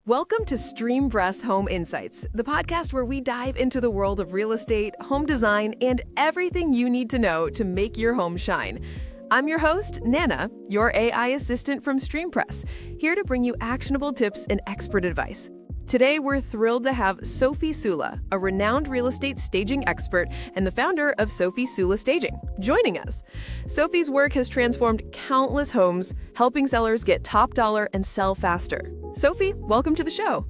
Welcome to Stream Breast Home Insights, the podcast where we dive into the world of real estate, home design, and everything you need to know to make your home shine. I'm your host, Nana, your AI assistant from StreamPress, here to bring you actionable tips and expert advice. Today, we're thrilled to have Sophie Sula, a renowned real estate staging expert and the founder of Sophie Sula Staging, joining us. Sophie's work has transformed countless homes, helping sellers get top dollar and sell faster. Sophie, welcome to the show.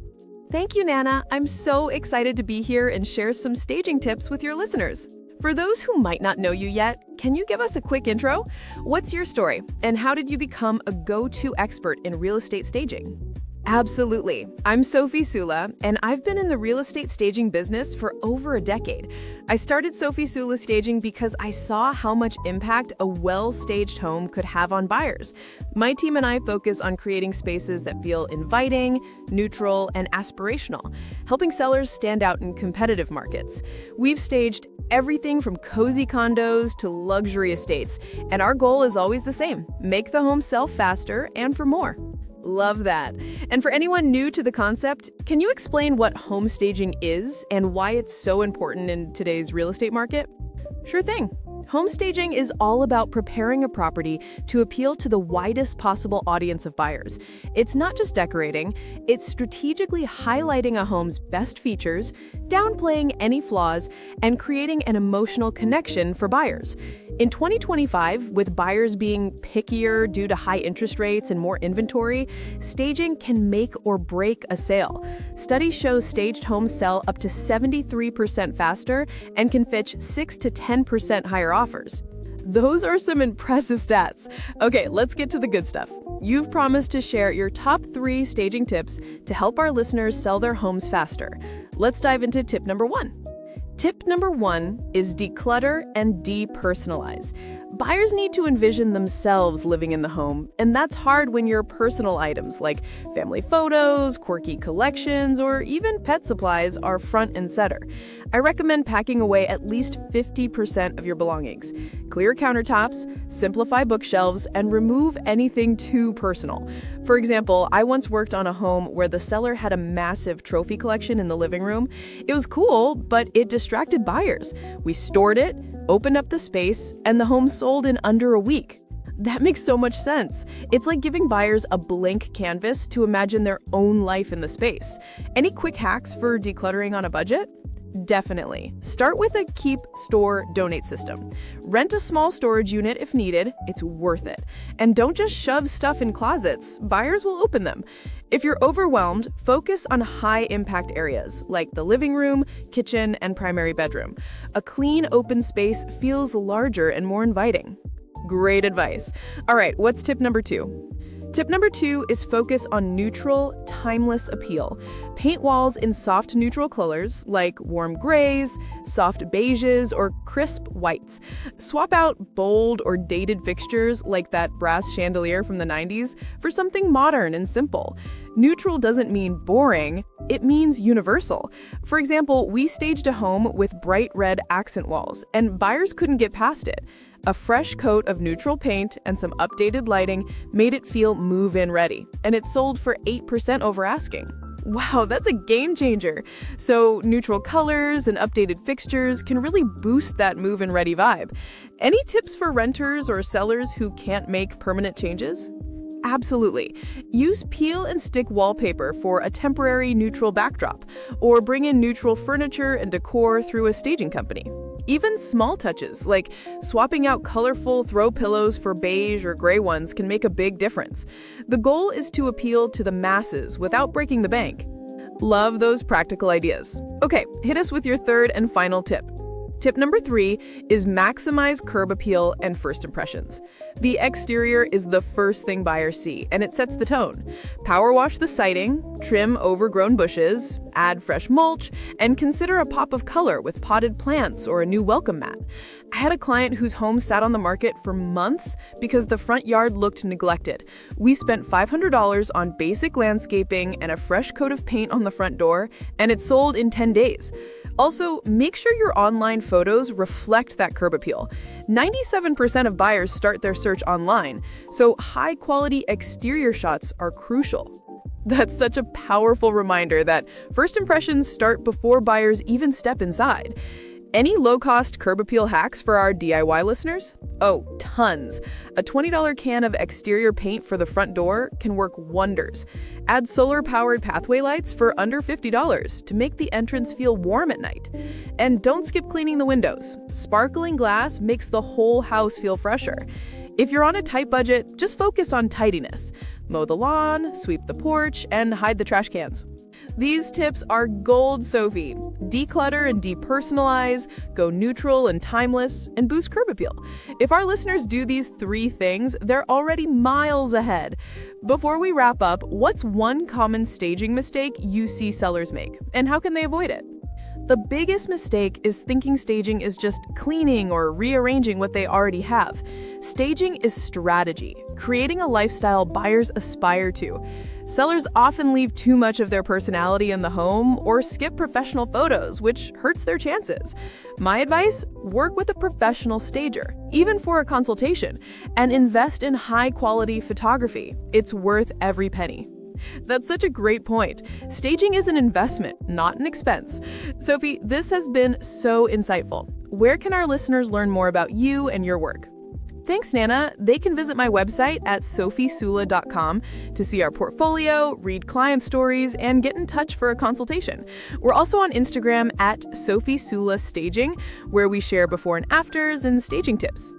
Thank you, Nana. I'm so excited to be here and share some staging tips with your listeners. For those who might not know you yet, can you give us a quick intro? What's your story, and how did you become a go-to expert in real estate staging? Absolutely. I'm Sophie Sula, and I've been in the real estate staging business for over a decade. I started Sophie Sula Staging because I saw how much impact a well-staged home could have on buyers. My team and I focus on creating spaces that feel inviting, neutral, and aspirational, helping sellers stand out in competitive markets. We've staged everything from cozy condos to luxury estates, and our goal is always the same: make the home sell faster and for more. Love that. And for anyone new to the concept, can you explain what home staging is and why it's so important in today's real estate market? Sure thing. Home staging is all about preparing a property to appeal to the widest possible audience of buyers. It's not just decorating, it's strategically highlighting a home's best features, downplaying any flaws, and creating an emotional connection for buyers. In 2025, with buyers being pickier due to high interest rates and more inventory, staging can make or break a sale. Studies show staged homes sell up to 73% faster and can fetch 6 to 10% higher offers. Those are some impressive stats. Okay, let's get to the good stuff. You've promised to share your top 3 staging tips to help our listeners sell their homes faster. Let's dive into tip number 1. Tip number 1 is declutter and depersonalize. Buyers need to envision themselves living in the home, and that's hard when your personal items like family photos, quirky collections, or even pet supplies are front and center. I recommend packing away at least 50% of your belongings. Clear countertops, simplify bookshelves, and remove anything too personal. For example, I once worked on a home where the seller had a massive trophy collection in the living room. It was cool, but it distracted buyers. We stored it, opened up the space, and the home sold in under a week. That makes so much sense. It's like giving buyers a blank canvas to imagine their own life in the space. Any quick hacks for decluttering on a budget? Definitely. Start with a keep, store, donate system. Rent a small storage unit if needed. It's worth it. And don't just shove stuff in closets. Buyers will open them. If you're overwhelmed, focus on high-impact areas like the living room, kitchen, and primary bedroom. A clean, open space feels larger and more inviting. Great advice. All right, what's tip number 2? Tip number 2 is focus on neutral, timeless appeal. Paint walls in soft neutral colors like warm grays, soft beiges, or crisp whites. Swap out bold or dated fixtures like that brass chandelier from the 90s for something modern and simple. Neutral doesn't mean boring, it means universal. For example, we staged a home with bright red accent walls, and buyers couldn't get past it. A fresh coat of neutral paint and some updated lighting made it feel move-in ready, and it sold for 8% over asking. Wow, that's a game changer. So neutral colors and updated fixtures can really boost that move-in ready vibe. Any tips for renters or sellers who can't make permanent changes? Absolutely. Use peel and stick wallpaper for a temporary neutral backdrop, or bring in neutral furniture and decor through a staging company. Even small touches, like swapping out colorful throw pillows for beige or gray ones, can make a big difference. The goal is to appeal to the masses without breaking the bank. Love those practical ideas. Okay, hit us with your third and final tip. Tip number 3 is maximize curb appeal and first impressions. The exterior is the first thing buyers see, and it sets the tone. Power wash the siding, trim overgrown bushes, add fresh mulch, and consider a pop of color with potted plants or a new welcome mat. I had a client whose home sat on the market for months because the front yard looked neglected. We spent $500 on basic landscaping and a fresh coat of paint on the front door, and it sold in 10 days. Also, make sure your online photos reflect that curb appeal. 97% of buyers start their search online, so high-quality exterior shots are crucial. That's such a powerful reminder that first impressions start before buyers even step inside. Any low-cost curb appeal hacks for our DIY listeners? Oh, tons. A $20 can of exterior paint for the front door can work wonders. Add solar-powered pathway lights for under $50 to make the entrance feel warm at night. And don't skip cleaning the windows. Sparkling glass makes the whole house feel fresher. If you're on a tight budget, just focus on tidiness. Mow the lawn, sweep the porch, and hide the trash cans. These tips are gold, Sophie. Declutter and depersonalize, go neutral and timeless, and boost curb appeal. If our listeners do these 3 things, they're already miles ahead. Before we wrap up, what's one common staging mistake you see sellers make, and how can they avoid it? The biggest mistake is thinking staging is just cleaning or rearranging what they already have. Staging is strategy, creating a lifestyle buyers aspire to. Sellers often leave too much of their personality in the home or skip professional photos, which hurts their chances. My advice? Work with a professional stager, even for a consultation, and invest in high-quality photography. It's worth every penny. That's such a great point. Staging is an investment, not an expense. Sophie, this has been so insightful. Where can our listeners learn more about you and your work? Thanks, Nana. They can visit my website at sophiesula.com to see our portfolio, read client stories, and get in touch for a consultation. We're also on Instagram at Sophie Sula Staging, where we share before and afters and staging tips.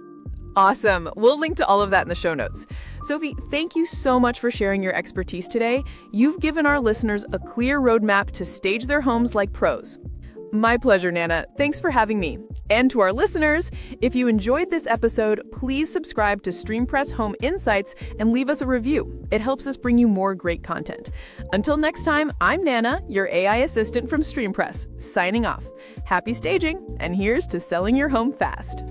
Awesome. We'll link to all of that in the show notes. Sophie, thank you so much for sharing your expertise today. You've given our listeners a clear roadmap to stage their homes like pros. My pleasure, Nana. Thanks for having me. And to our listeners, if you enjoyed this episode, please subscribe to StreamPress Home Insights and leave us a review. It helps us bring you more great content. Until next time, I'm Nana, your AI assistant from StreamPress, signing off. Happy staging, and here's to selling your home fast.